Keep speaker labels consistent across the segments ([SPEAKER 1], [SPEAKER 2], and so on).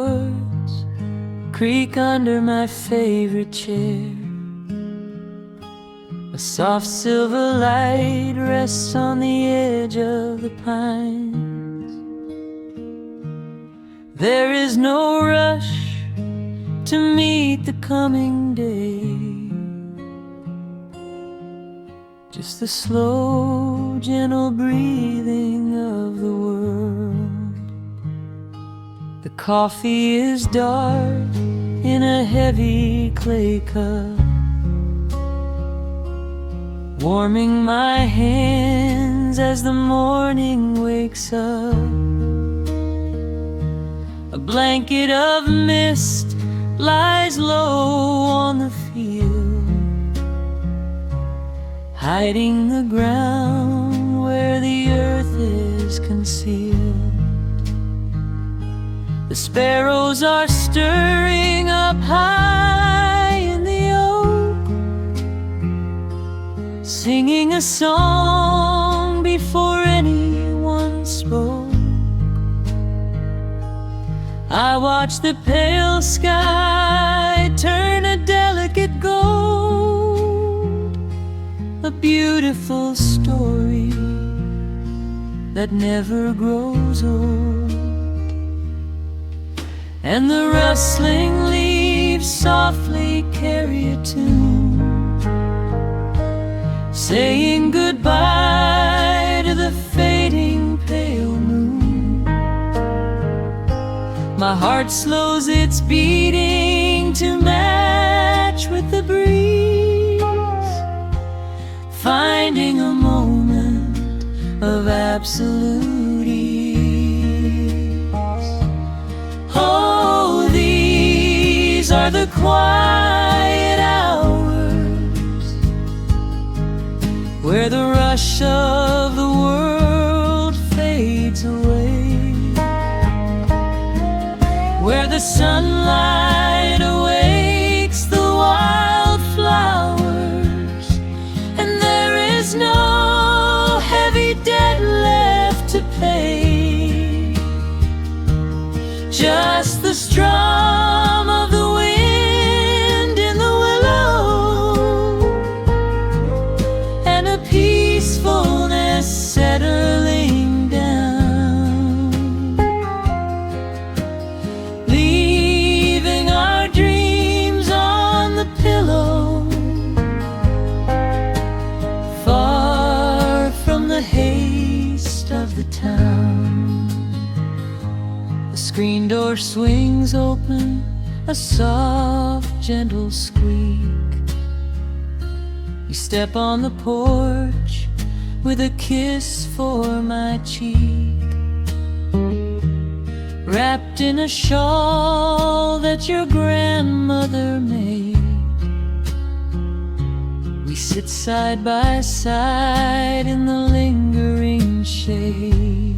[SPEAKER 1] chords creak under my favorite chair. A soft silver light rests on the edge of the pines. There is no rush to meet the coming day, just the slow, gentle breathing of the world. The coffee is dark in a heavy clay cup, warming my hands as the morning wakes up. A blanket of mist lies low on the field, hiding the ground where the earth is concealed. The sparrows are stirring up high in the oak, singing a song before anyone spoke. I watch the pale sky turn a delicate gold, a beautiful story that never grows old. And the rustling leaves softly carry a tune, saying goodbye to the fading pale moon. My heart slows its beating to match with the breeze, finding a moment of absolute ease. Oh, these are the quiet hours where the rush of the world fades away, where the sunlight awakes the wildflowers, and there is no heavy debt left to pay, just the strum of the wind in the willow, and a peacefulness settling down, leaving our dreams on the pillow, far from the haste of the town. The screen door swings open, a soft, gentle squeak. You step on the porch with a kiss for my cheek, wrapped in a shawl that your grandmother made. We sit side by side in the lingering shade.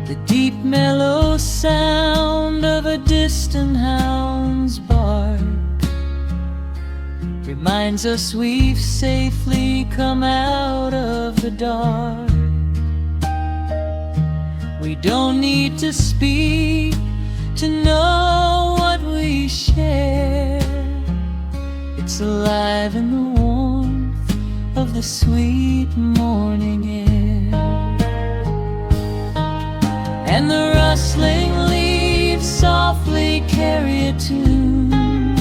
[SPEAKER 1] The deep mellow sound of a distant hound's bark reminds us we've safely come out of the dark. We don't need to speak to know what we share. It's alive in the warmth of the sweet morning air. And the rustling leaves softly carry a tune,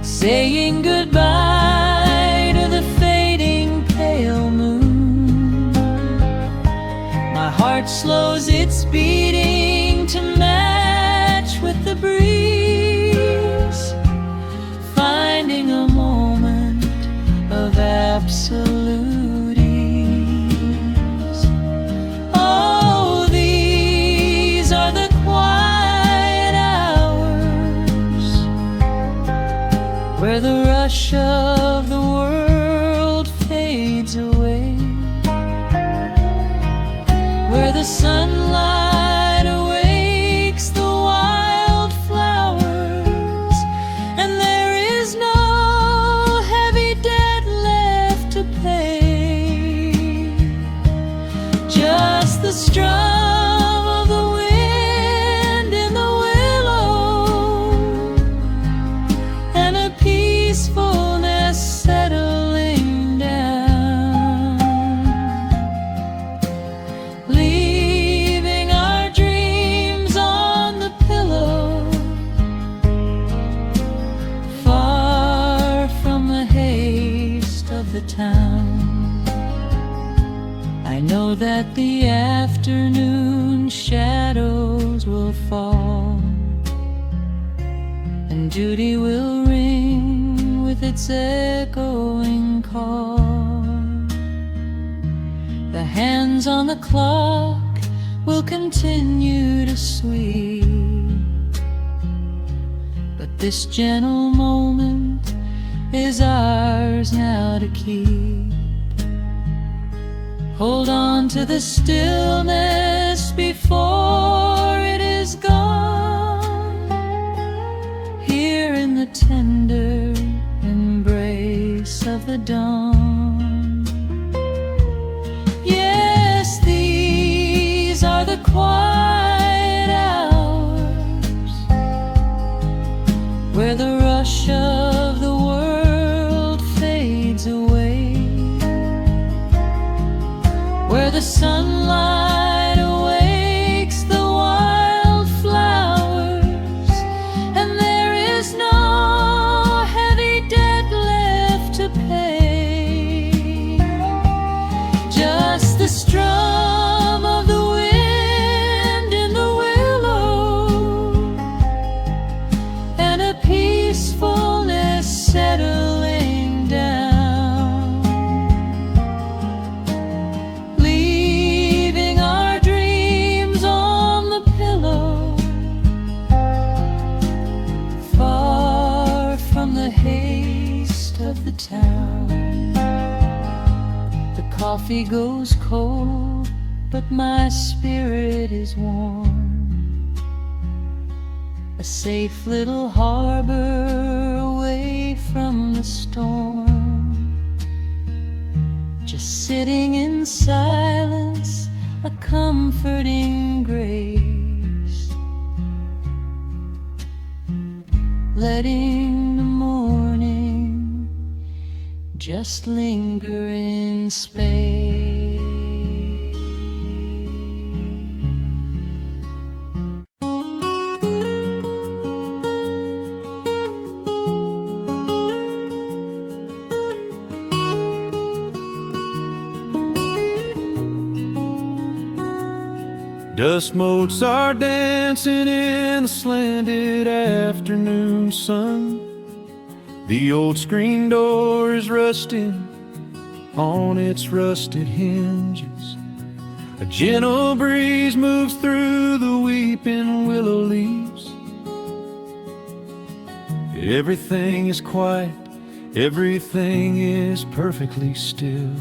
[SPEAKER 1] saying goodbye to the fading pale moon. My heart slows its beating to match with the breeze, finding a moment of absolute ease. Oh, these are the quiet hours where the rush of the world fades away, where the sunlight awakes the wildflowers, and there is no heavy debt left to pay, just the strum of the wind and duty will ring with its echoing call. The hands on the clock will continue to sweep, but this gentle moment is ours now to keep. Hold on to the stillness before it is gone, here in the tender embrace of the dawn. Yes, these are the quiet hours where the rush of the world fades away, where the sunlight awakes the wildflowers, and there is no heavy debt left to pay. Just the strum of the wind in the willow, and a peacefulness settling down, leaving our dreams on the pillow, far from the haste of the town. The coffee goes cold, but my spirit is warm, a safe little harbor away from the storm. Just sitting in silence, a comforting grace, letting the morning just linger in space.
[SPEAKER 2] Dust motes are dancing in the slanted afternoon sun. The old screen door is rusting on its rusted hinges. A gentle breeze moves through the weeping willow leaves. Everything is quiet, everything is perfectly still.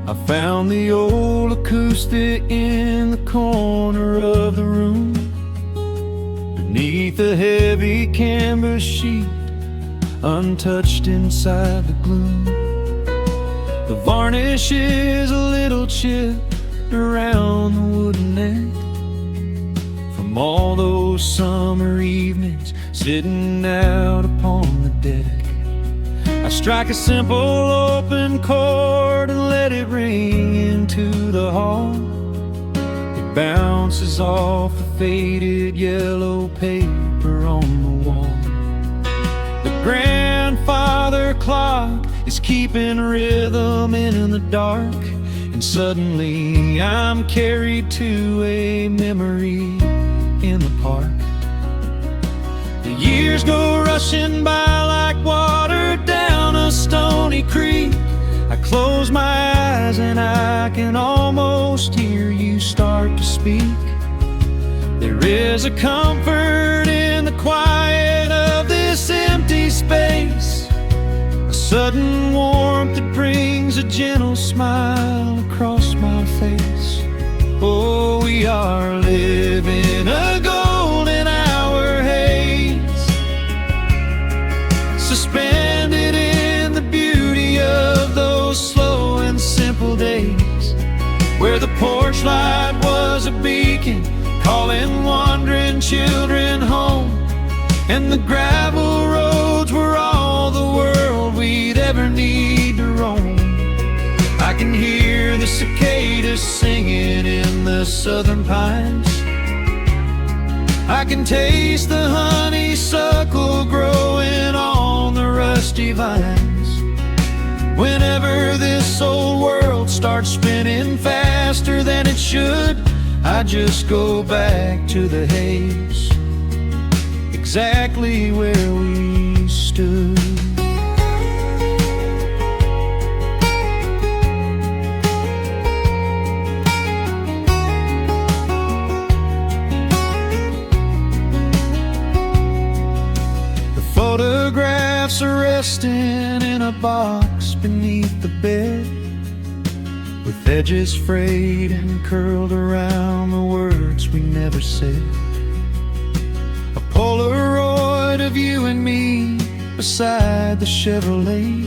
[SPEAKER 2] I found the old acoustic in the corner of the room, beneath a heavy canvas sheet, untouched inside the gloom. The varnish is a little chipped around the wooden neck from all those summer evenings sitting out upon the deck. I strike a simple open chord and let it ring into the hall. It bounces off the faded yellow paper on the wall. The grandfather clock is keeping rhythm in the dark, and suddenly I'm carried to a memory in the park. The years go rushing by like water down a stony creek. I close my eyes and I can almost hear you start to speak. There is a comfort in the quiet of this empty space, a sudden warmth that brings a gentle smile across my face. Oh, we are living a golden hour haze, suspended in the beauty of those slow and simple days, where the porch light was a beacon calling wandering children home, and the gravel roads were all the world we'd ever need to roam. I can hear the cicadas singing in the southern pines. I can taste the honeysuckle growing on the rusty vines. Whenever this old world starts spinning faster than it should, I just go back to the haze, exactly where we stood. The photographs are resting in a box beneath the bed, with edges frayed and curled around the words we never said. A Polaroid of you and me beside the Chevrolet.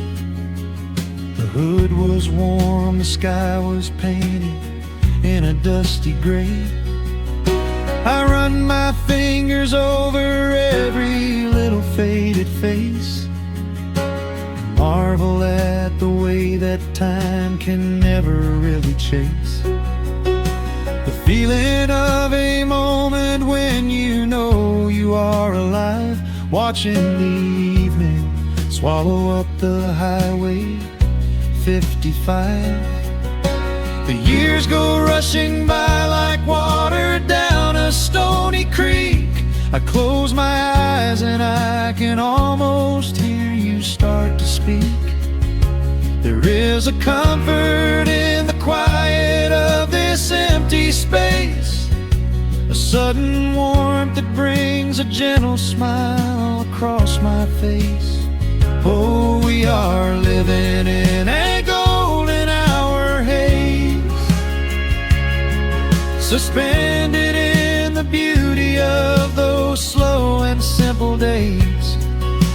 [SPEAKER 2] The hood was warm, the sky was painted in a dusty gray. I run my fingers over every little faded face, marvel at the way that time can never really chase. The feeling of a moment when you know you are alive, watching the evening swallow up the highway 55. The years go rushing by like water down a stony creek. I close my eyes and I can almost hear you start to speak. There is a comfort in the quiet of this empty space, a sudden warmth that brings a gentle smile across my face. Oh, we are living in a golden hour haze, suspended in the beauty of those slow and simple days,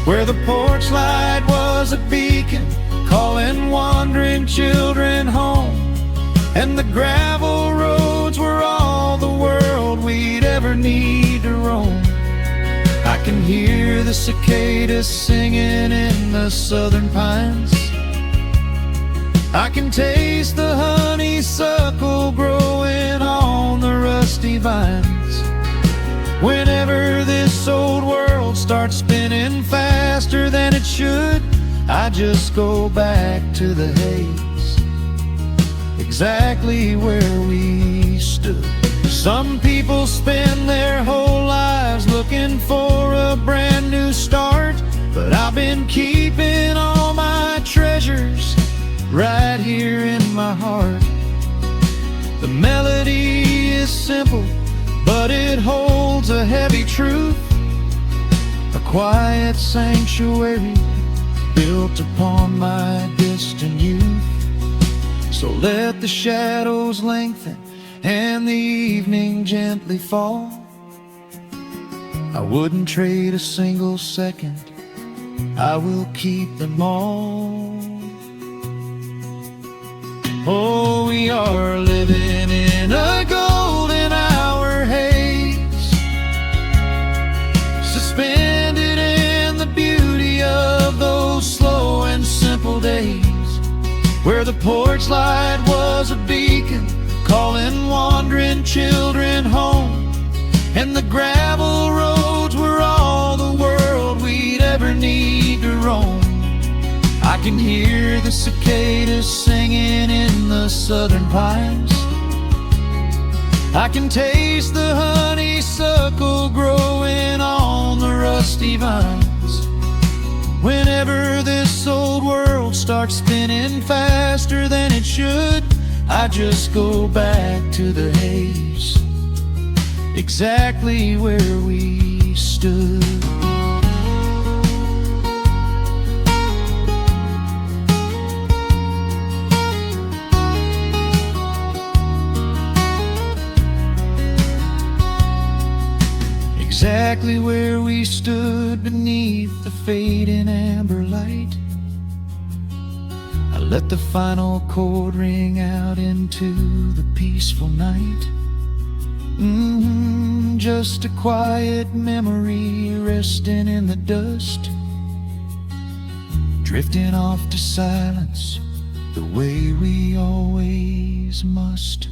[SPEAKER 2] where the porch light was a beacon calling wandering children home, and the gravel roads were all the world we'd ever need to roam. I can hear the cicadas singing in the southern pines, I can taste the honeysuckle growing on the rusty vines. Whenever this old world starts spinning faster than it should, I just go back to the haze, exactly where we stood. Some people spend their whole lives looking for a brand new start, but I've been keeping all my treasures right here in my heart. The melody is simple, but it holds a heavy truth, a quiet sanctuary built upon my distant youth. So let the shadows lengthen and the evening gently fall, I wouldn't trade a single second, I will keep them all. Oh, we are living in a golden hour haze, suspended in the beauty of those slow and simple days, where the porch light was a beacon calling wandering children home, and the gravel roads were all the world we'd ever need to roam. I can hear the cicadas singing in the southern pines, I can taste the honeysuckle growing on the rusty vines. Whenever this old world starts spinning faster than it should, I just go back to the haze, exactly where we stood. Exactly where we stood beneath the fading amber light. I let the final chord ring out into the peaceful night. Just a quiet memory resting in the dust, drifting off to silence the way we always must.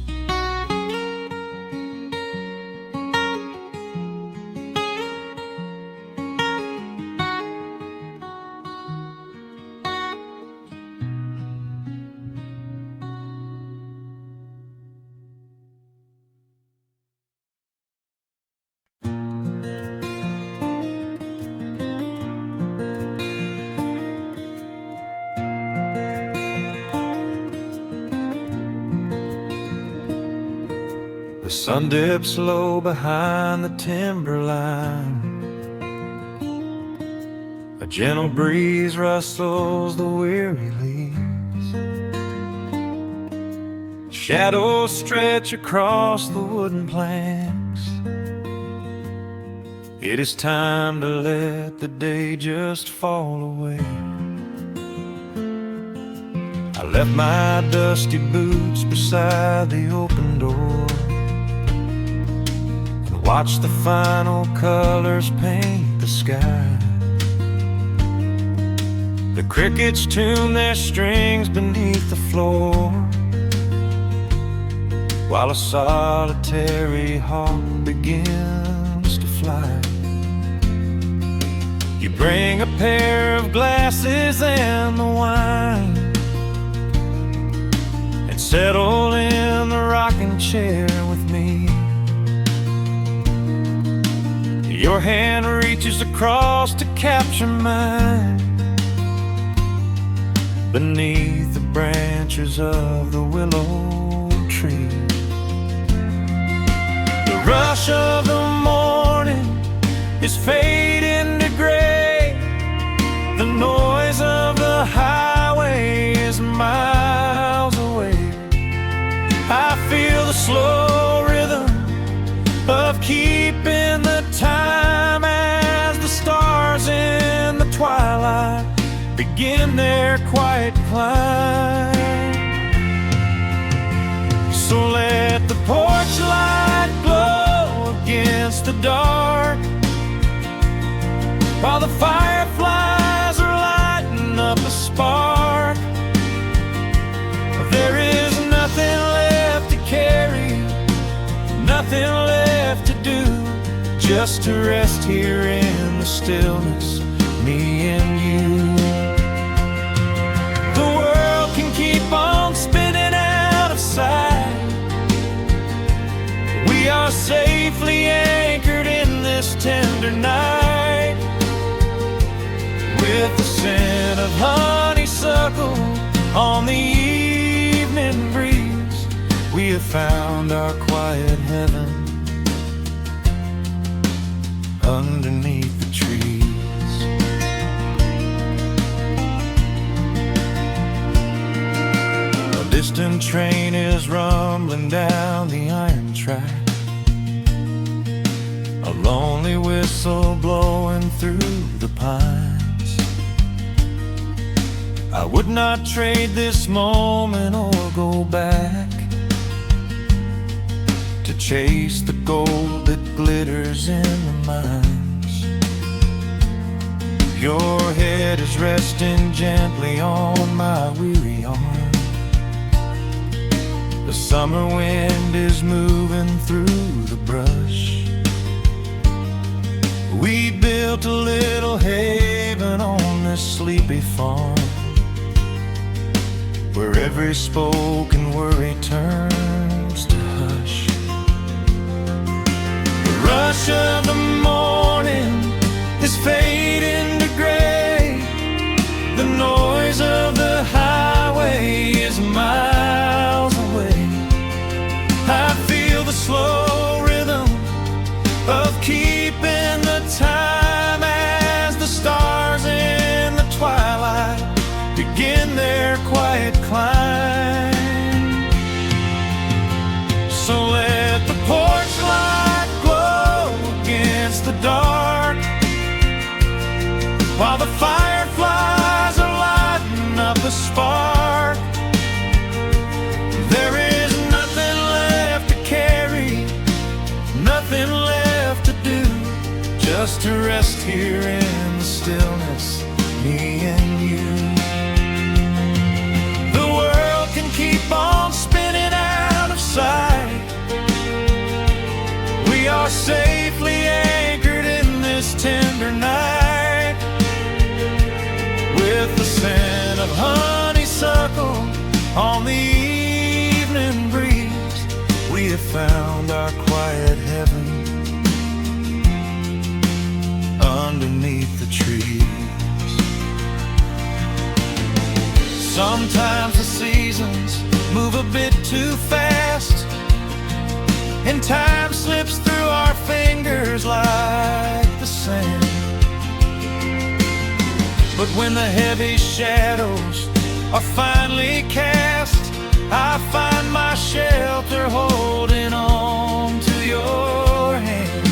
[SPEAKER 2] The sun dips low behind the timberline. A gentle breeze rustles the weary leaves. Shadows stretch across the wooden planks. It is time to let the day just fall away. I left my dusty boots beside the open door and watched the final colors paint the sky. The crickets tune their strings beneath the floor, while a solitary hawk begins to fly. You bring a pair of glasses and the wine, and settle in the rocking chair with me. Your hand reaches across to capture mine beneath the branches of the willow tree. The rush of the morning is fading to gray. The noise of the highway is miles away. I feel the slow rhythm of keeping the time as the stars in the twilight begin their quiet climb. So let the porch light glow against the dark, while the fireflies are lighting up a spark. There is nothing left to carry, nothing left to do, just to rest here in the stillness, me and you. The world can keep on spinning out of sight. We are safely anchored in this tender night. With the scent of honeysuckle on the evening breeze, we have found our quiet heaven underneath the trees. A distant train is rumbling down the iron track, a lonely whistle blowing through the pines. I would not trade this moment or go back to chase the gold that glitters in the mines. Your head is resting gently on my weary arm. The summer wind is moving through the brush. We built a little haven on this sleepy farm, where every spoken worry turns to hush. The rush of the morning is fading to gray. The noise of the highway is miles away. I feel the slow rhythm of keeping the time as the stars in the twilight begin their quiet climb. So let the porch light glow against the dark, while the fireflies are lighting up a spark. There is nothing left to carry, nothing left to do, just to rest here in the stillness, me and you. Keep on spinning out of sight. We are safely anchored in this tender night. With the scent of honeysuckle on the evening breeze, we have found our quiet heaven underneath the trees. Sometimes the seasons move a bit too fast, and When the heavy shadows are finally cast, I find my shelter holding on to your hand.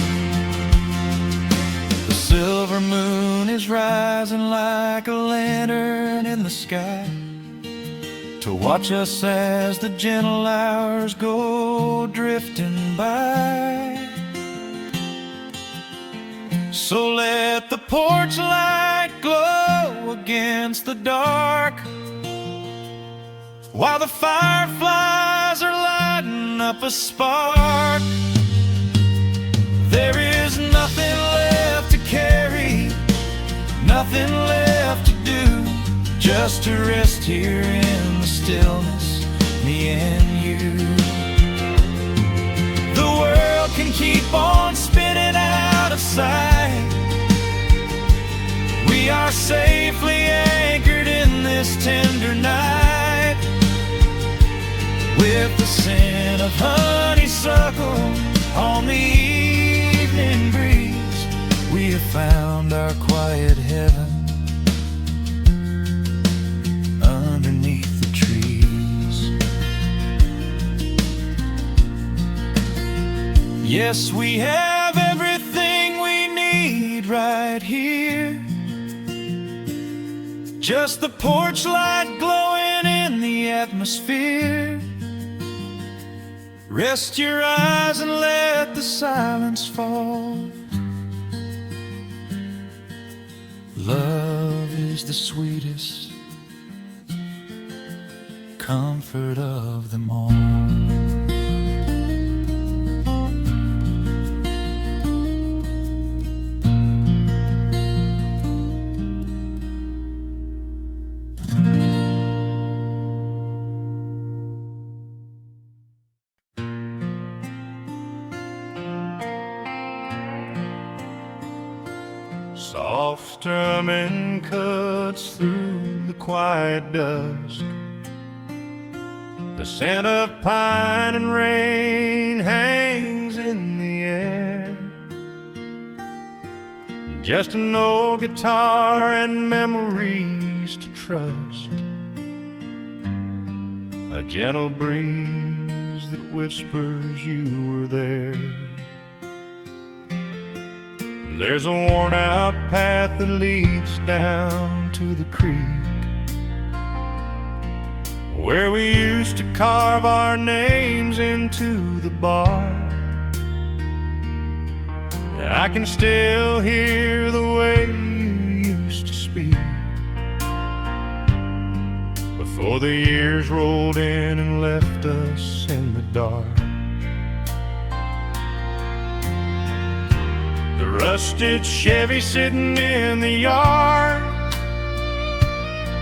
[SPEAKER 2] The silver moon is rising like a lantern in the sky to watch us as the gentle hours go drifting by. So let the porch light glow against the dark, while the fireflies are lighting up a spark. There is nothing left to carry, nothing left to do, just to rest here in the stillness, me and you. The world can keep on spinning out of sight. We are safely anchored in this tender night. With the scent of honeysuckle on the evening breeze, we have found our quiet heaven underneath the trees. Yes, we have everything we need right here. Just the porch light glowing in the atmosphere. Rest your eyes and let the silence fall. Love is the sweetest comfort of them all. Soft strumming cuts through the quiet dusk. The scent of pine and rain hangs in the air. Just an old guitar and memories to trust. A gentle breeze that whispers you were there. There's a worn-out path that leads down to the creek, where we used to carve our names into the bark. I can still hear the way you used to speak before the years rolled in and left us in the dark. The rusted Chevy sitting in the yard,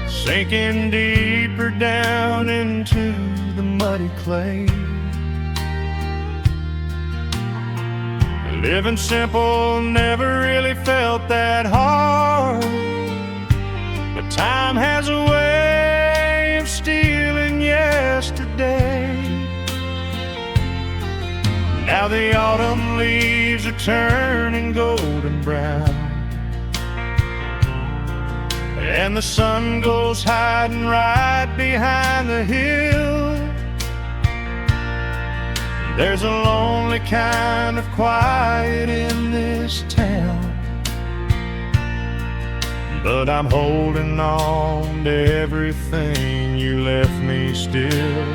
[SPEAKER 2] sinking deeper down into the muddy clay. Living simple never really felt that hard, but time has a way of stealing yesterday. Now the autumn leaves are turning golden brown, and the sun goes hiding right behind the hill. There's a lonely kind of quiet in this town, but I'm holding on to everything you left me still.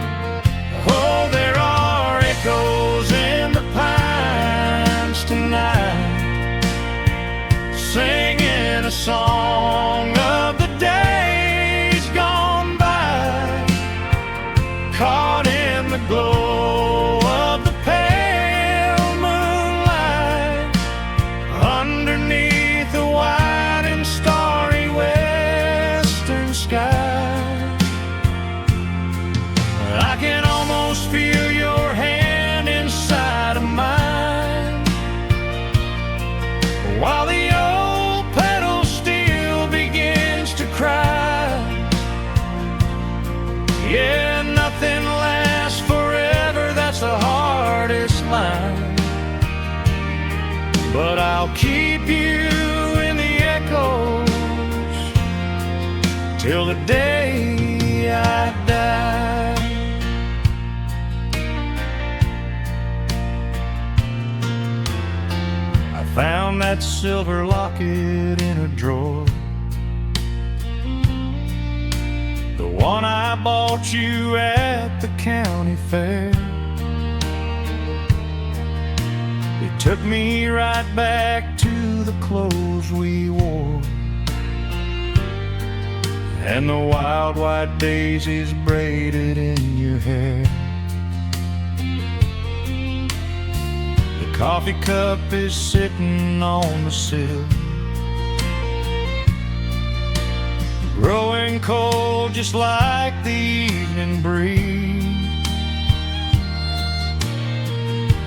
[SPEAKER 2] Oh, there are echoes in the pines tonight, singing a song of the days gone by, caught in the glow of the pale moonlight, underneath the wide and starry western sky. I can almost feel your hand inside of mine, while the old pedal steel begins to cry. Yeah, nothing lasts forever, that's the hardest line, but I'll keep you in the echoes till the day I die. I found that silver locket in a drawer, the one I bought you at the county fair. It took me right back to the clothes we wore, and the wild white daisies braided in your hair. The coffee cup is sitting on the sill, growing cold just like the evening breeze.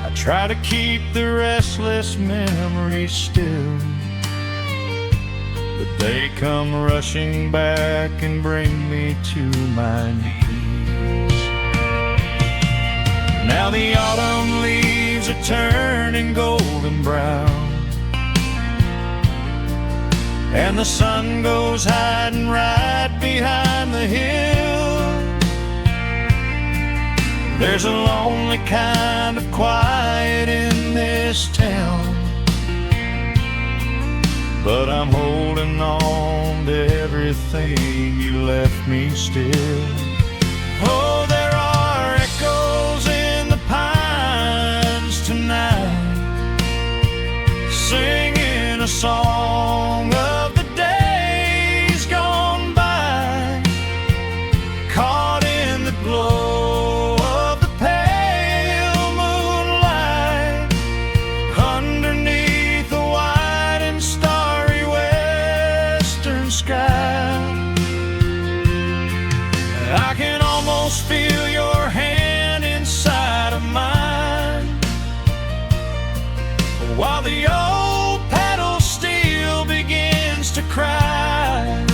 [SPEAKER 2] I try to keep the restless memories still, but they come rushing back and bring me to my knees. Now the autumn leaves are turning golden brown, and the sun goes hiding right behind the hill. There's a lonely kind of quiet in this town, but I'm holding on to everything you left me still. Oh, there are echoes in the pines tonight, singing a song of the days gone by, caught in the glow of the pale moonlight, underneath the white and starry western sky. I can almost feel your hand inside of mine, while the old pedal steel begins to cry.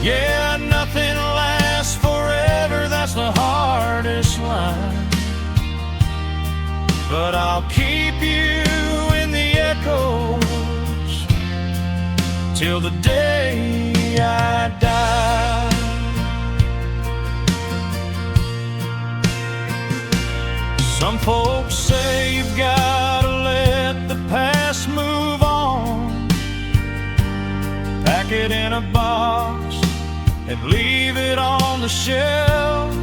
[SPEAKER 2] Yeah, nothing lasts forever, that's the hardest line, but I'll keep you in the echoes till the day I die. Some folks say you've gotta let the past move on, pack it in a box and leave it on the shelf.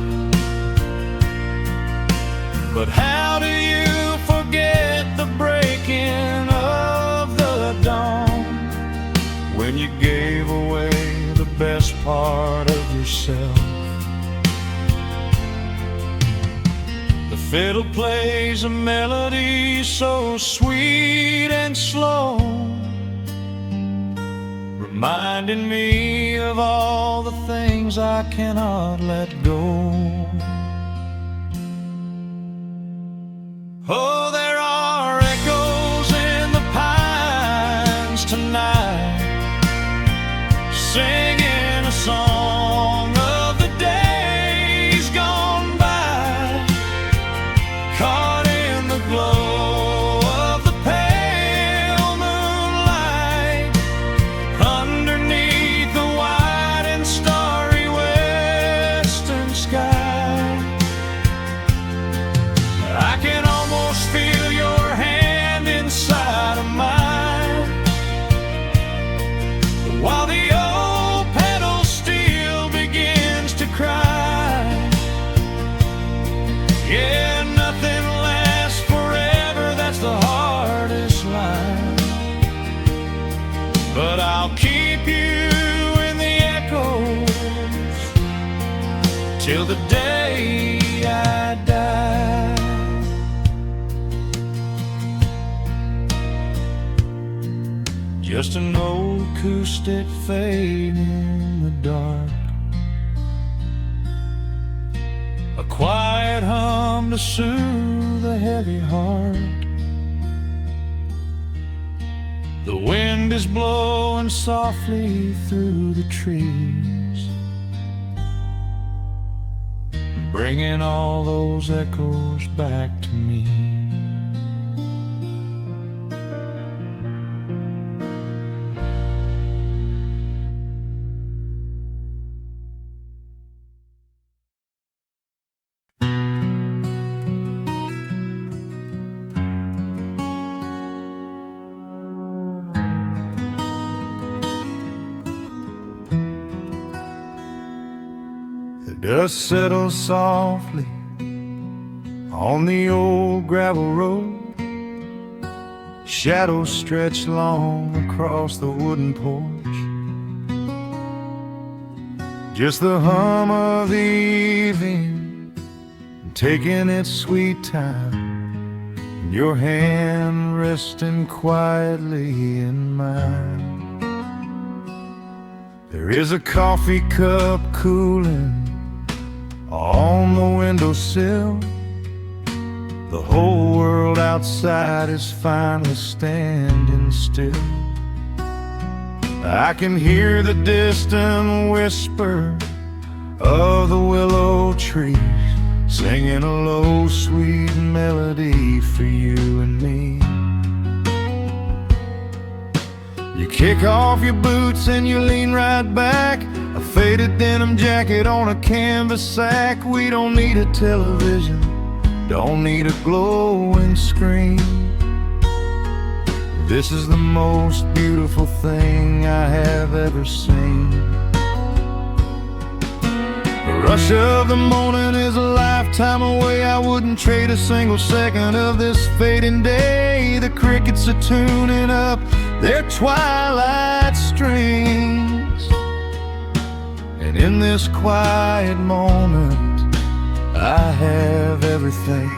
[SPEAKER 2] But how do you forget the breaking of the dawn, when you gave away the best part of yourself? The fiddle plays a melody so sweet and slow, reminding me of all the things I cannot let go. Oh, there are echoes in the pines tonight, singing a song of the days gone by, caught in the glow of the pale moonlight, underneath the white and starry western sky. I can almost feel your hand inside of mine, while the old pedal steel begins to cry. Yeah, nothing lasts forever, that's the hardest line, but I'll keep you in the echoes till the day I die. Just an old acoustic fading in the dark, a quiet hum to soothe a heavy heart. The wind is blowing softly through the trees, bringing all those echoes back to me. Dust settles softly on the old gravel road. Shadows stretch long across the wooden porch. Just the hum of the evening taking its sweet time, your hand resting quietly in mine. There is a coffee cup cooling on the windowsill. The whole world outside is finally standing still. I can hear the distant whisper of the willow trees, singing a low, sweet melody for you and me. You kick off your boots and you lean right back, a faded denim jacket on a canvas sack. We don't need a television, don't need a glowing screen. This is the most beautiful thing I have ever seen. The rush of the morning is a lifetime away. I wouldn't trade a single second of this fading day. The crickets are tuning up their twilight strings, and in this quiet moment I have everything.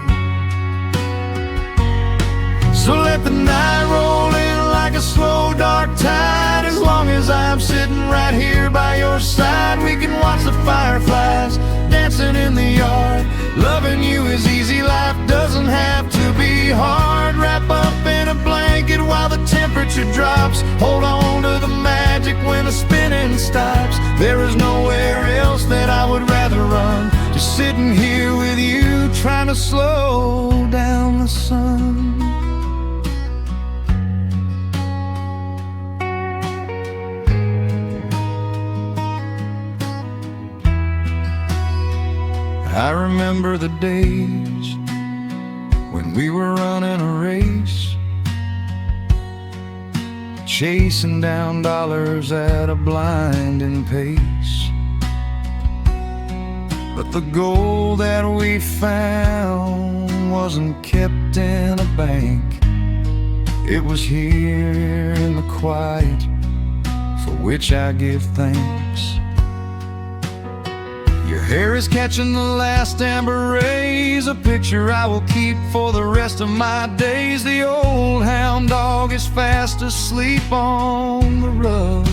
[SPEAKER 2] So let the night roll in like a slow dark tide. As long as I'm sitting right here by your side, we can watch the fireflies dancing in the yard. Loving you is easy, life doesn't have to be hard. Wrap up in a blanket while the temperature drops. Hold on to the magic when the spinning stops. There is nowhere else that I would rather run, just sitting here with you, trying to slow down the sun. I remember the days when we were running a race, chasing down dollars at a blinding pace. But the gold that we found wasn't kept in a bank. It was here in the quiet, for which I give thanks. Your hair is catching the last amber rays, a picture I will keep for the rest of my days. The old hound dog is fast asleep on the rug,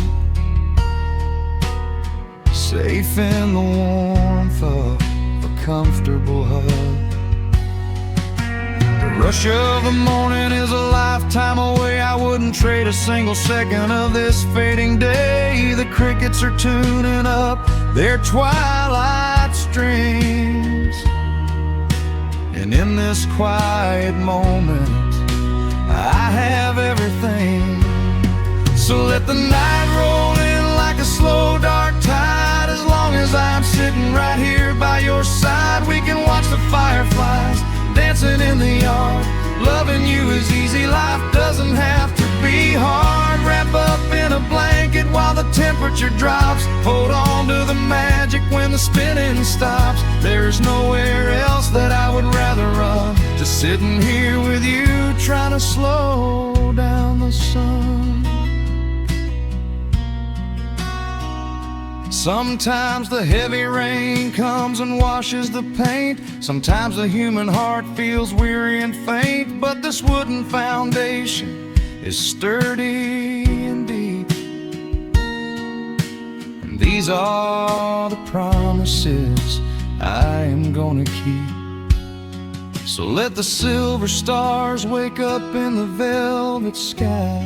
[SPEAKER 2] safe in the warmth of a comfortable hug. The rush of the morning is a lifetime away. I wouldn't trade a single second of this fading day. The crickets are tuning up their twilight strings, and in this quiet moment I have everything. So let the night roll in like a slow dark tide. As long as I'm sitting right here by your side, we can watch the fireflies dancing in the yard. Loving you is easy, life doesn't have to be hard. Wrap up in a blanket while the temperature drops. Hold on to the magic when the spinning stops. There's nowhere else that I would rather run, just sitting here with you, trying to slow down the sun. Sometimes the heavy rain comes and washes the paint. Sometimes the human heart feels weary and faint. But this wooden foundation is sturdy and deep, and these are the promises I am gonna keep. So let the silver stars wake up in the velvet sky.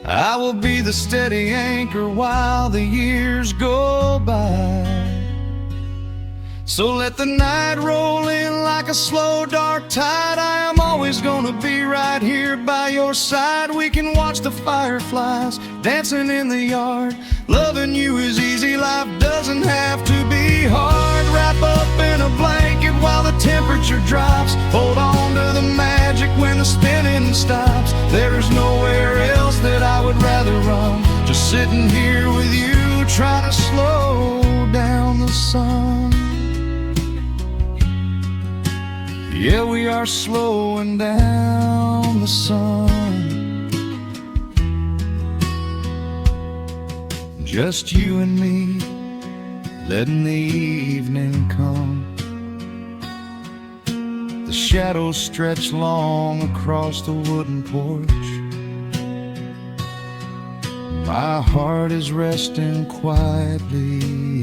[SPEAKER 2] I will be the steady anchor while the years go by. So let the night roll in like a slow dark tide. I am always gonna be right here by your side. We can watch the fireflies dancing in the yard. Loving you is easy, life doesn't have to be hard. Wrap up in a blanket while the temperature drops. Hold on to the magic when the spinning stops. There's nowhere else that I would rather run, just sitting here with you, trying to slow down sun. Yeah, we are slowing down the sun. Just you and me, letting the evening come. The shadows stretch long across the wooden porch. My heart is resting quietly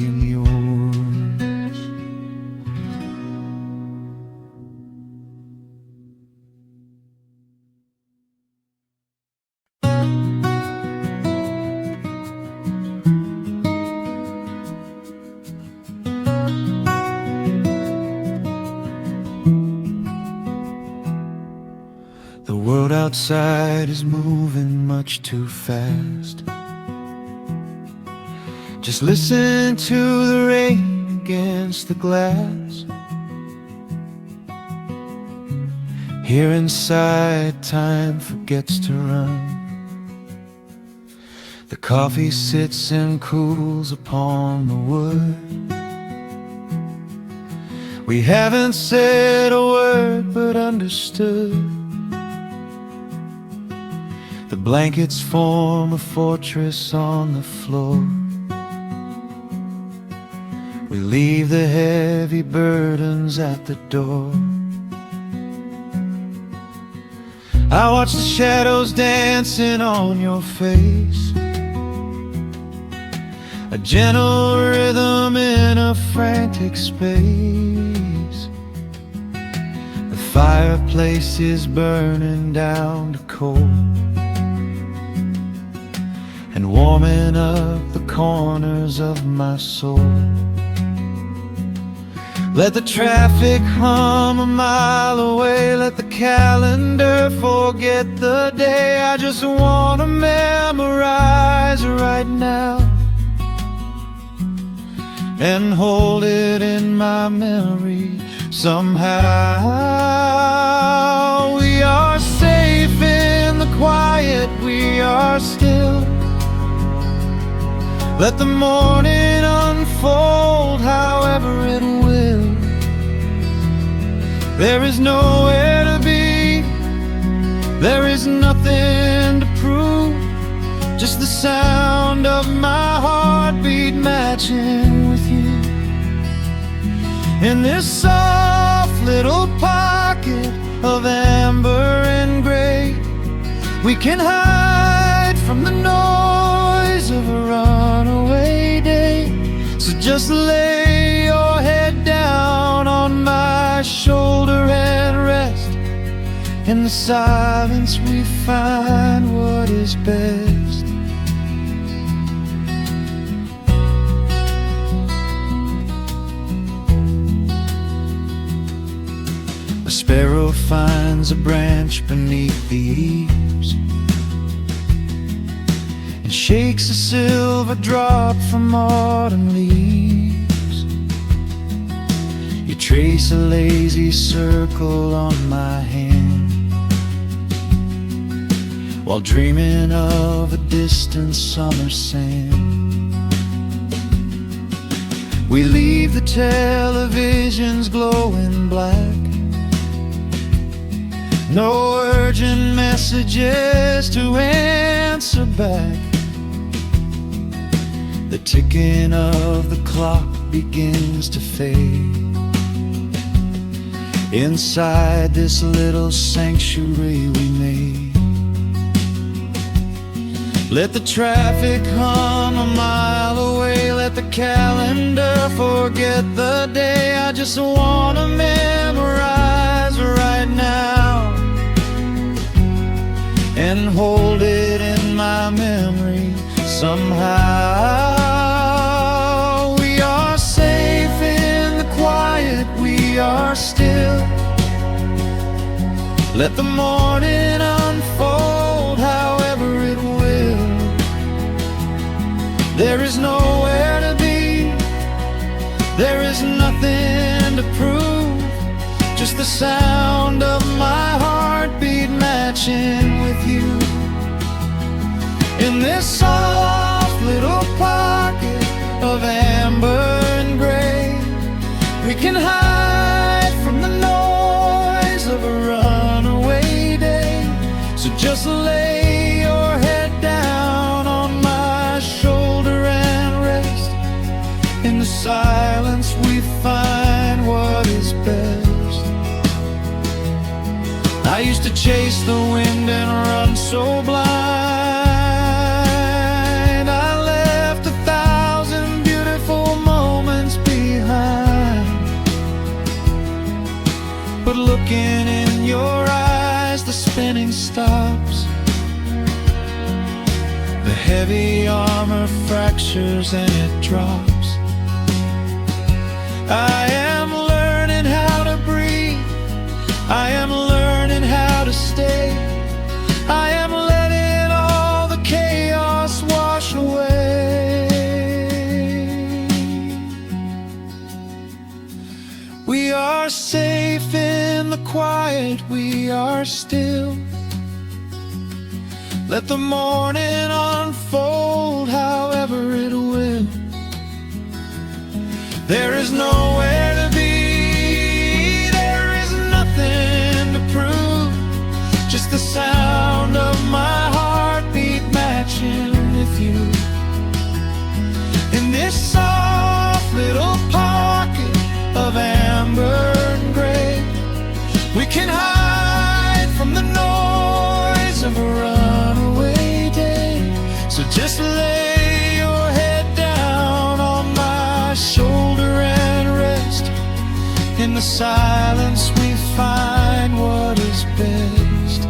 [SPEAKER 2] in yours. The world outside is moving much too fast. Just listen to the rain against the glass. Here inside, time forgets to run. The coffee sits and cools upon the wood. We haven't said a word but understood. The blankets form a fortress on the floor. We leave the heavy burdens at the door. I watch the shadows dancing on your face, a gentle rhythm in a frantic space. The fireplace is burning down to coal and warming up the corners of my soul. Let the traffic hum a mile away, let the calendar forget the day. I just wanna memorize right now and hold it in my memory somehow. We are safe in the quiet, we are still. Let the morning unfold however it will. There is nowhere to be, there is nothing to prove, just the sound of my heartbeat matching with you. In this soft little pocket of amber and gray, we can hide from the noise of a runaway day. So just lay your head down on my shoulder and rest. In the silence we find what is best. A sparrow finds a branch beneath the eaves and shakes a silver drop from autumn leaves. You trace a lazy circle on my hand while dreaming of a distant summer sand. We leave the televisions glowing black, no urgent messages to answer back. The ticking of the clock begins to fade inside this little sanctuary we made. Let the traffic hum a mile away, let the calendar forget the day. I just wanna memorize right now and hold it in my memory somehow. We are safe in the quiet, we are still. Let the morning unfold however it will. There is nowhere to be, there is nothing to prove, just the sound of my heartbeat matching with you. In this soft little pocket of amber and gray, We can hide from the noise of a runaway day. So just lay your head down on my shoulder and rest. In the silence we find what is best. I used to chase the wind and run so blind. I left 1,000 beautiful moments behind. But looking in your eyes, the spinning stops. The heavy armor fractures and it drops. I am learning how to breathe. I am learning how to stay. I am letting all the chaos wash away. We are safe in the quiet, we are still. Let the morning unfold however it will. There is nowhere to be, there is nothing to prove. Just the sound of my heartbeat matching with you. In this soft little pocket of amber and gray, we can hide from the noise of a runaway day. So just lay your head down on my shoulder and rest. In the silence we find what is best.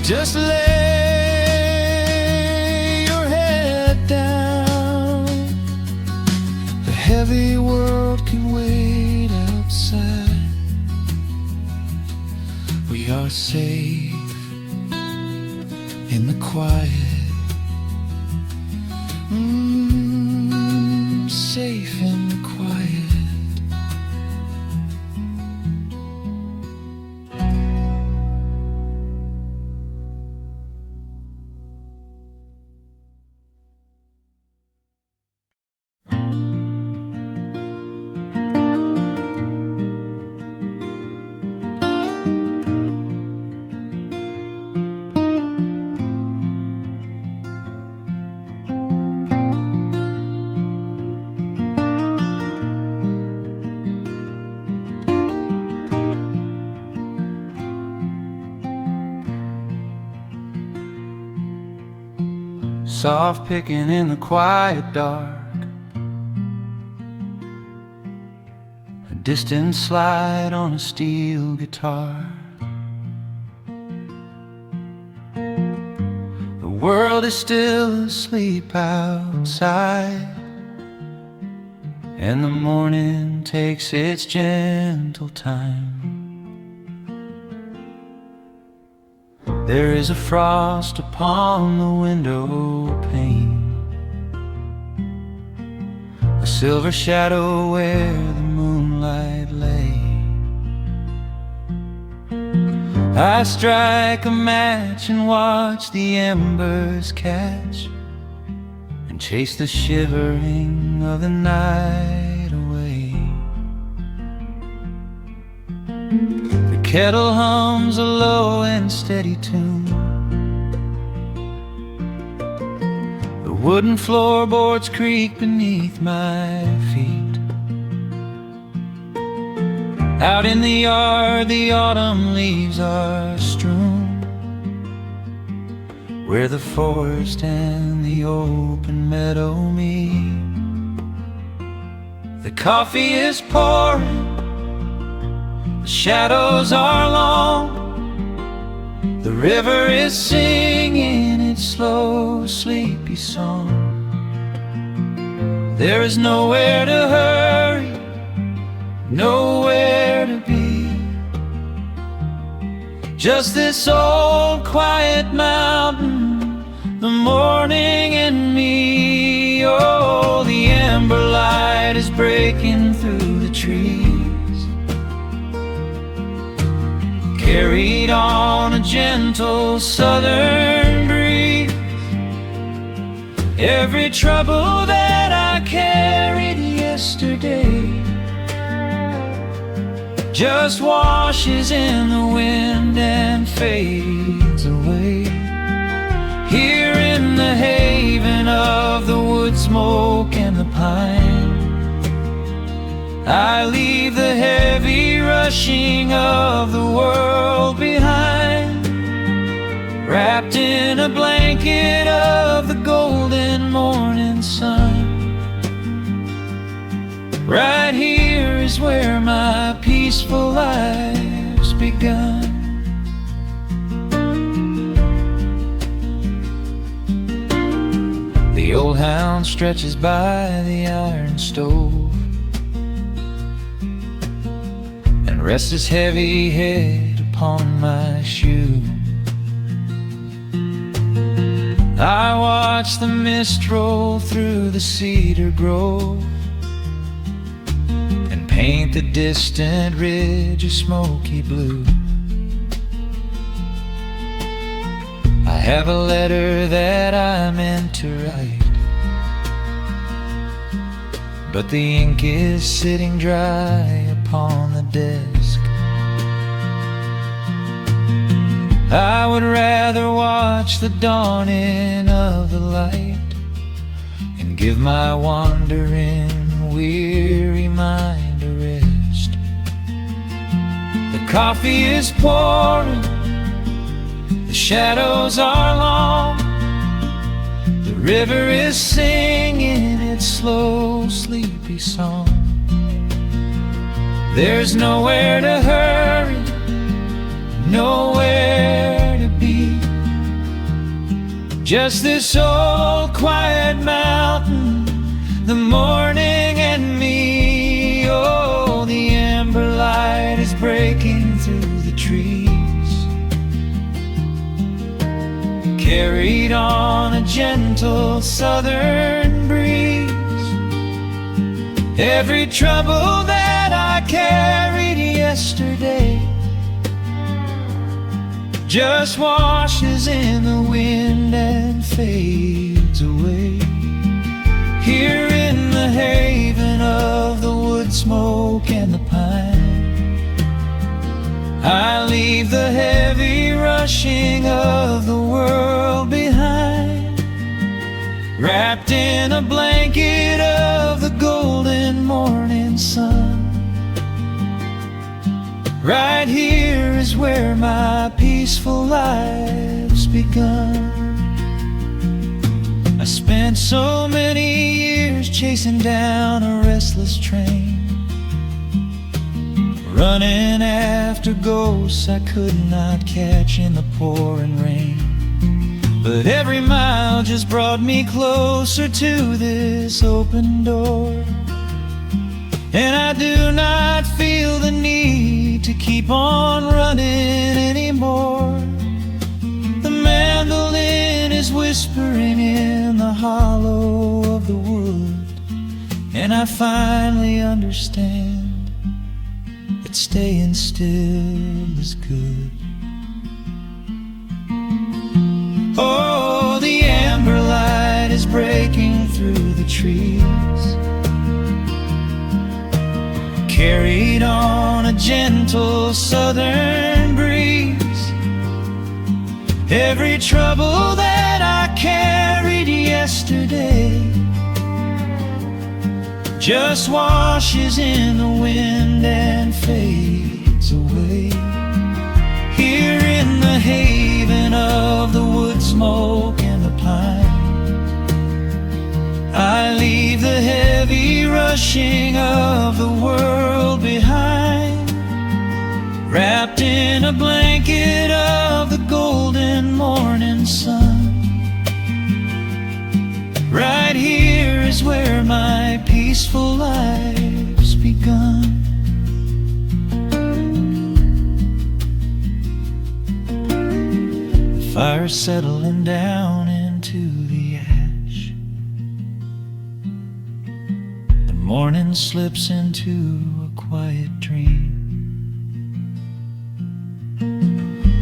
[SPEAKER 2] Just lay your head down. The heavy world can wait outside. We are safe in the quiet. Safe in the quiet. Soft picking in the quiet dark, a distant slide on a steel guitar. The world is still asleep outside, and the morning takes its gentle time. There is a frost upon the window pane, a silver shadow where the moonlight lay. I strike a match and watch the embers catch, and chase the shivering of the night away. The kettle hums a low and steady tune. The wooden floorboards creak beneath my feet. Out in the yard, the autumn leaves are strewn, where the forest and the open meadow meet. The coffee is pouring, the shadows are long, the river is singing its slow, sleepy song. There is nowhere to hurry, nowhere to be, just this old quiet mountain, the morning and me. Oh, the ember light is breaking through the trees, carried on a gentle southern breeze. Every trouble that I carried yesterday
[SPEAKER 1] yesterday just washes in the wind and fades away. Here in the haven of the wood smoke and the pine, I leave the heavy rushing of the world behind, wrapped in a blanket of the golden morning sun. Right here is where my peaceful life's begun. The old hound stretches by the iron stove and rests his heavy head upon my shoe. I watch the mist roll through the cedar grove and paint the distant ridge a smoky blue. I have a letter that I meant to write, but the ink is sitting dry upon the desk. I would rather watch the dawning of the light and give my wandering, weary mind a rest. The coffee is pouring, the shadows are long, the river is singing its slow, sleepy song. There's nowhere to hurry, nowhere to be, just this old quiet mountain, the morning and me. Oh, the amber light is breaking through the trees, carried on a gentle southern breeze. Every trouble that I carried yesterday just washes in the wind and fades away. Here in the haven of the wood smoke and the pine, I leave the heavy rushing of the world behind, wrapped in a blanket of the golden morning sun. Right here is where my peaceful life's begun. I spent so many years chasing down a restless train, running after ghosts I could not catch in the pouring rain. But every mile just brought me closer to this open door, and I do not feel the need to keep on running anymore. The mandolin is whispering in the hollow of the wood, and I finally understand that staying still is good. Oh, the amber light is breaking through the trees, carried on a gentle southern breeze. Every trouble that I carried yesterday just washes in the wind and fades away. Here in the haven of the wood smoke and the pine, I leave the heavy rushing of the world behind, wrapped in a blanket of the golden morning sun. Right here is where my peaceful life's begun. The fire's settling down into the ash, the morning slips into a quiet dream.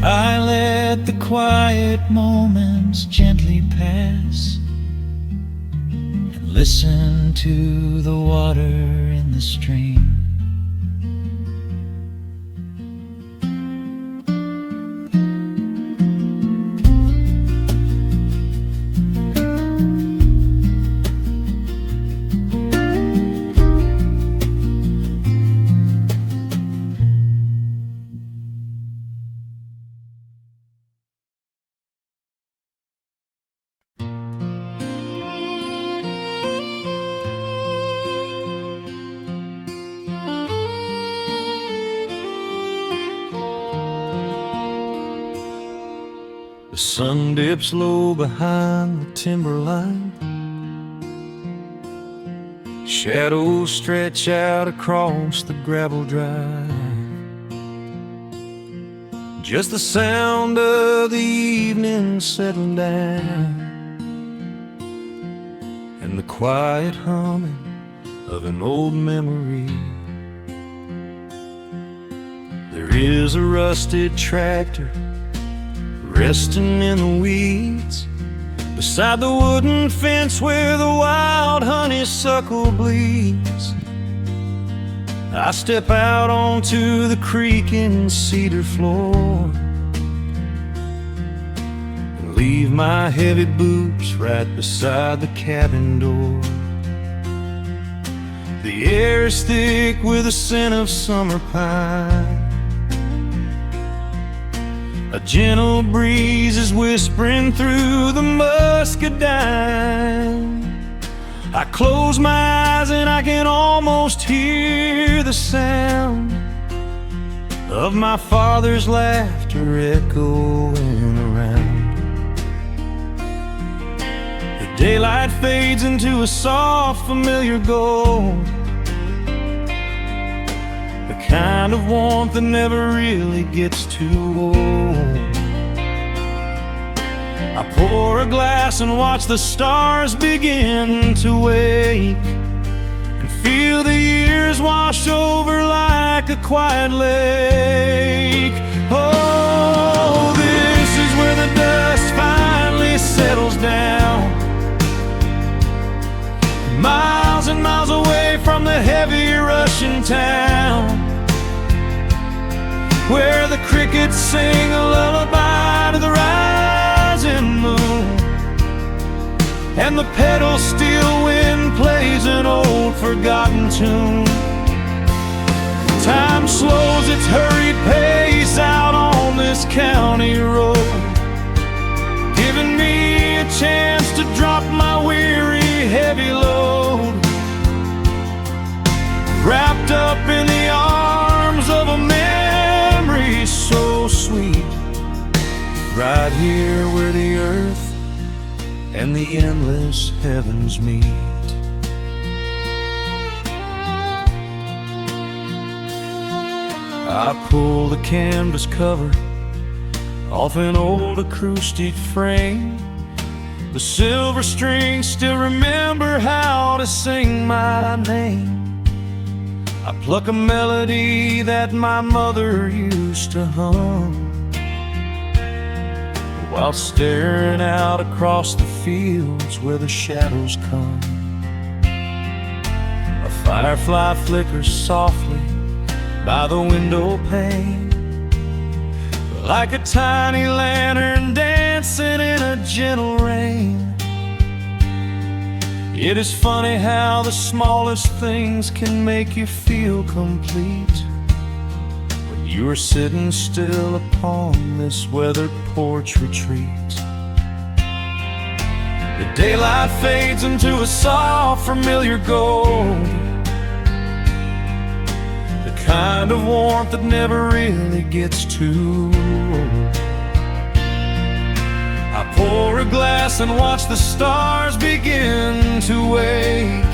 [SPEAKER 1] I let the quiet moments gently pass and listen to the water in the stream.
[SPEAKER 2] The sun dips low behind the timberline. Shadows stretch out across the gravel drive. Just the sound of the evening settling down, and the quiet humming of an old memory. There is a rusted tractor resting in the weeds beside the wooden fence where the wild honeysuckle bleeds. I step out onto the creaking cedar floor and leave my heavy boots right beside the cabin door. The air is thick with the scent of summer pine. A gentle breeze is whispering through the muscadine. I close my eyes and I can almost hear the sound of my father's laughter echoing around. The daylight fades into a soft, familiar gold, the kind of warmth that never really gets too old. I pour a glass and watch the stars begin to wake, and feel the years wash over like a quiet lake. Oh, this is where the dust finally settles down, miles and miles away from the heavy Russian town, where the crickets sing a lullaby to the rising moon, and the pedal steel wind plays an old forgotten tune. Time slows its hurried pace out on this county road, giving me a chance to drop my weary heavy load, wrapped up in the arms of a memory so sweet, right here where the earth and the endless heavens meet. I pull the canvas cover off an old acoustic frame. The silver strings still remember how to sing my name. I pluck a melody that my mother used to hum while staring out across the fields where the shadows come. A firefly flickers softly by the window pane, like a tiny lantern dancing in a gentle rain. It is funny how the smallest things can make you feel complete when you are sitting still upon this weathered porch retreat. The daylight fades into a soft, familiar gold, the kind of warmth that never really gets too old. I pour a glass and watch the stars begin to wake,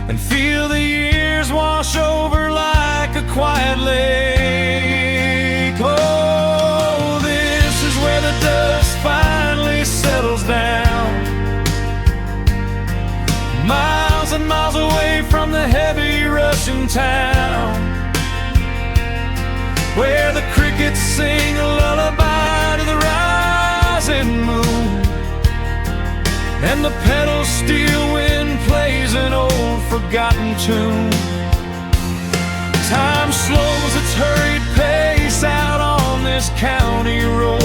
[SPEAKER 2] and feel the years wash over like a quiet lake. Oh, this is where the dust finally settles down, miles and miles away from the heavy Russian town, where the crickets sing a lullaby to the rising moon, and the pedal steel wind plays forgotten tune. Time slows its hurried pace out on this county road,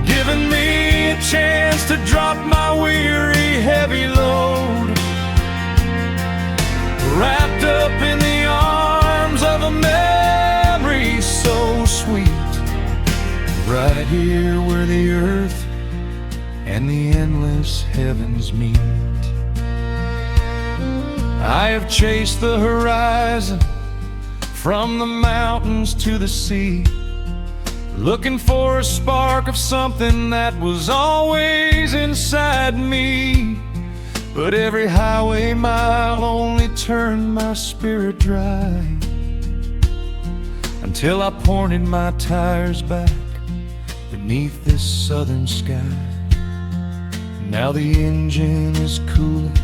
[SPEAKER 2] giving me a chance to drop my weary, heavy load, wrapped up in the arms of a memory so sweet, right here where the earth and the endless heavens meet. I have chased the horizon from the mountains to the sea, looking for a spark of something that was always inside me. But every highway mile only turned my spirit dry, until I pointed my tires back beneath this southern sky. Now the engine is cooling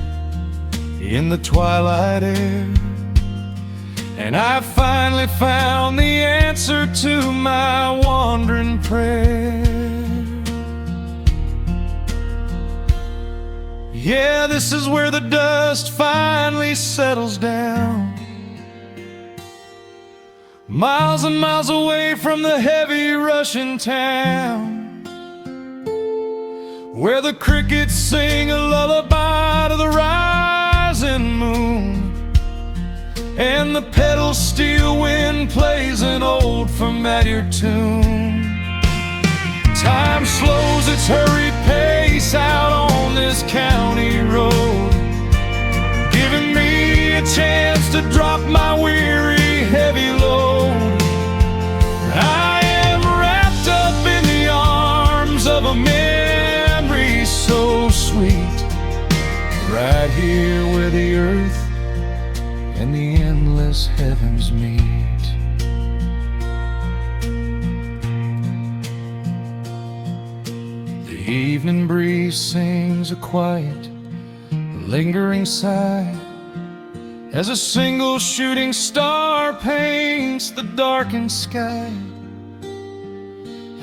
[SPEAKER 2] in the twilight air, and I finally found the answer to my wandering prayer. Yeah, this is where the dust finally settles down, miles and miles away from the heavy rushing town, where the crickets sing a lullaby to the rising moon, and the pedal steel wind plays an old familiar tune. Time slows its hurried pace out on this county road, giving me a chance to drop my weary, heavy load. I am wrapped up in the arms of a memory so sweet, right here where the earth and the endless heavens meet. The evening breeze sings a quiet, lingering sigh, as a single shooting star paints the darkened sky.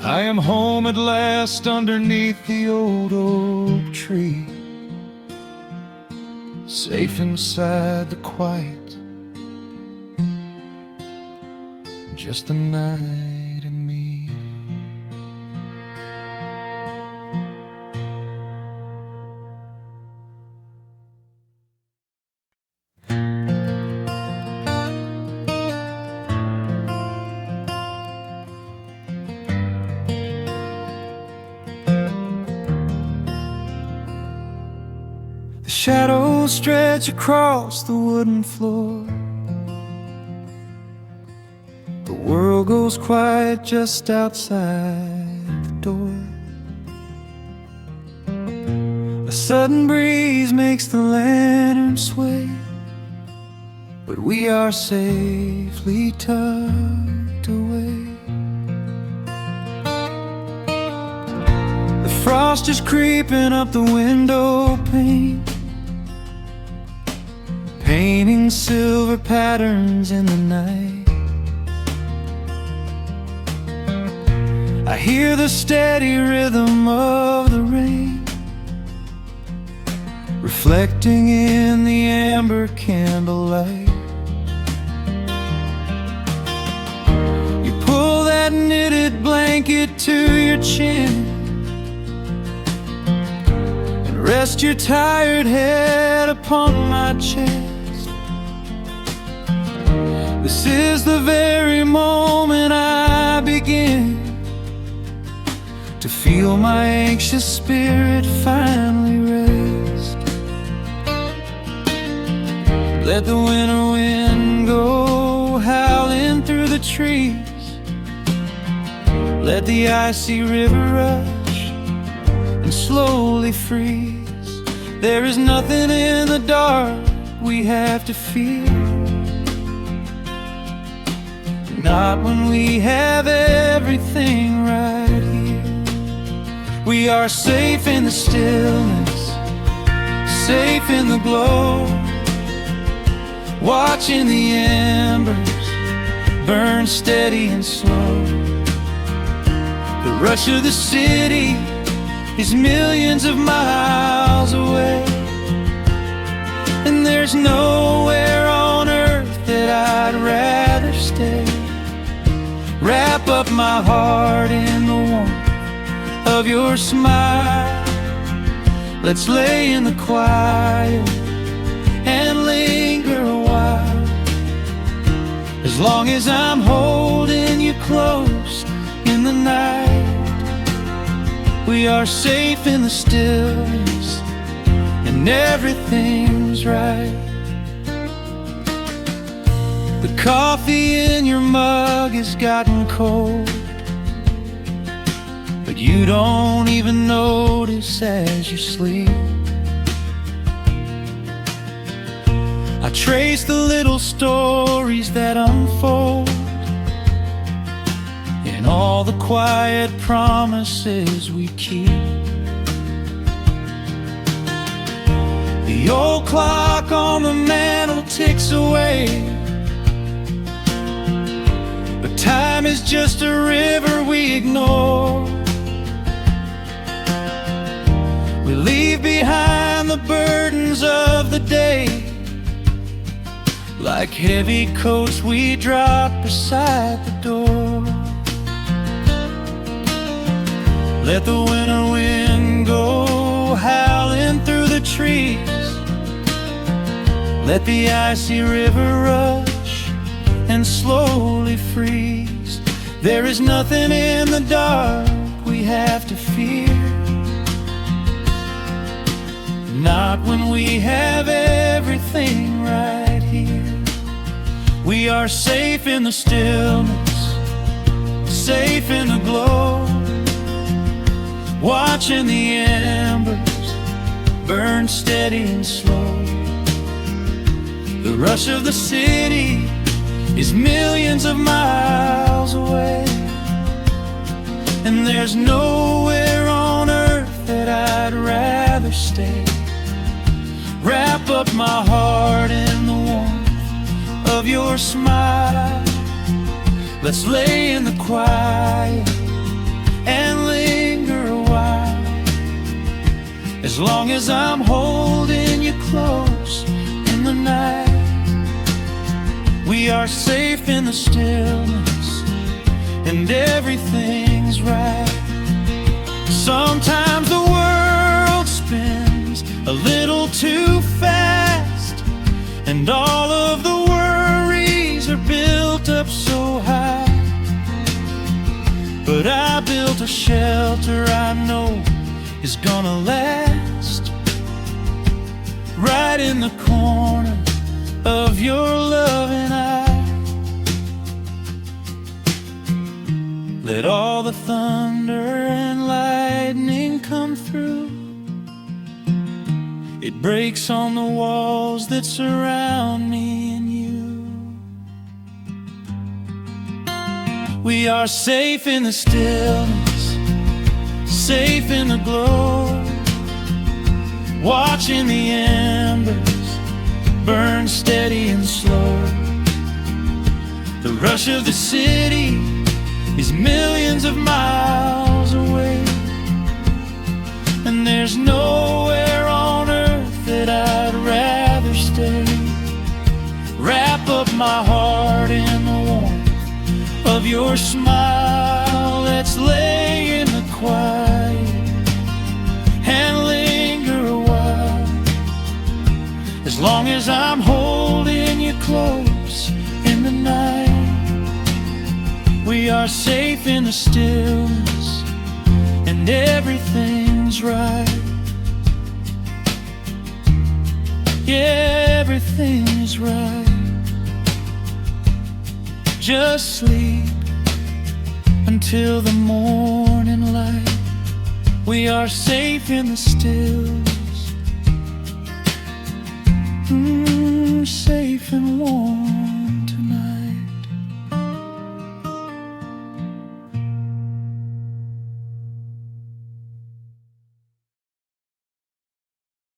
[SPEAKER 2] I am home at last underneath the old oak tree, safe inside the quiet, just the night and me. The shadows stretch across the wooden floor. The world goes quiet just outside the door. A sudden breeze makes the lantern sway, but we are safely tucked away. The frost is creeping up the window pane, painting silver patterns in the night. I hear the steady rhythm of the rain, reflecting in the amber candlelight. You pull that knitted blanket to your chin and rest your tired head upon my chest. This is the very moment I begin to feel my anxious spirit finally rest. Let the winter wind go howling through the trees, let the icy river rush and slowly freeze. There is nothing in the dark we have to fear, not when we have everything right here. We are safe in the stillness, safe in the glow, watching the embers burn steady and slow. The rush of the city is millions of miles away, and And there's nowhere on earth that I'd rather stay. Wrap up my heart in the warmth of your smile. Let's lay in the quiet and linger a while. As long as I'm holding you close in the night, we are safe in the stillness and everything's right. The coffee in your mug has gotten cold, but you don't even notice as you sleep. I trace the little stories that unfold in all the quiet promises we keep. The old clock on the mantle ticks away, but time is just a river we ignore. We leave behind the burdens of the day, like heavy coats we drop beside the door. Let the winter wind go howling through the trees. Let the icy river rush and slowly freeze. There is nothing in the dark we have to fear, not when we have everything right here. We are safe in the stillness, safe in the glow, watching the embers burn steady and slow. The rush of the city is millions of miles away, and there's nowhere on earth that I'd rather stay. Wrap up my heart in the warmth of your smile. Let's lay in the quiet and linger a while. As long as I'm holding you close in the night, we are safe in the stillness and everything's right. Sometimes the world spins a little too fast, and all of the worries are built up so high. But I built a shelter I know is gonna last, right in the corner of your loving eye. Let all the thunder and lightning come through. It breaks on the walls that surround me and you. We are safe in the stillness, safe in the glow, watching the embers burn steady and slow. The rush of the city is millions of miles away, and there's nowhere on earth that I'd rather stay. Wrap up my heart in the warmth of your smile. Let's lay in the quiet and linger a while. As long as I'm holding you close in the night, we are safe in the stillness and everything's right. Yeah, everything is right. Just sleep until the morning light. We are safe in the stillness, safe and warm.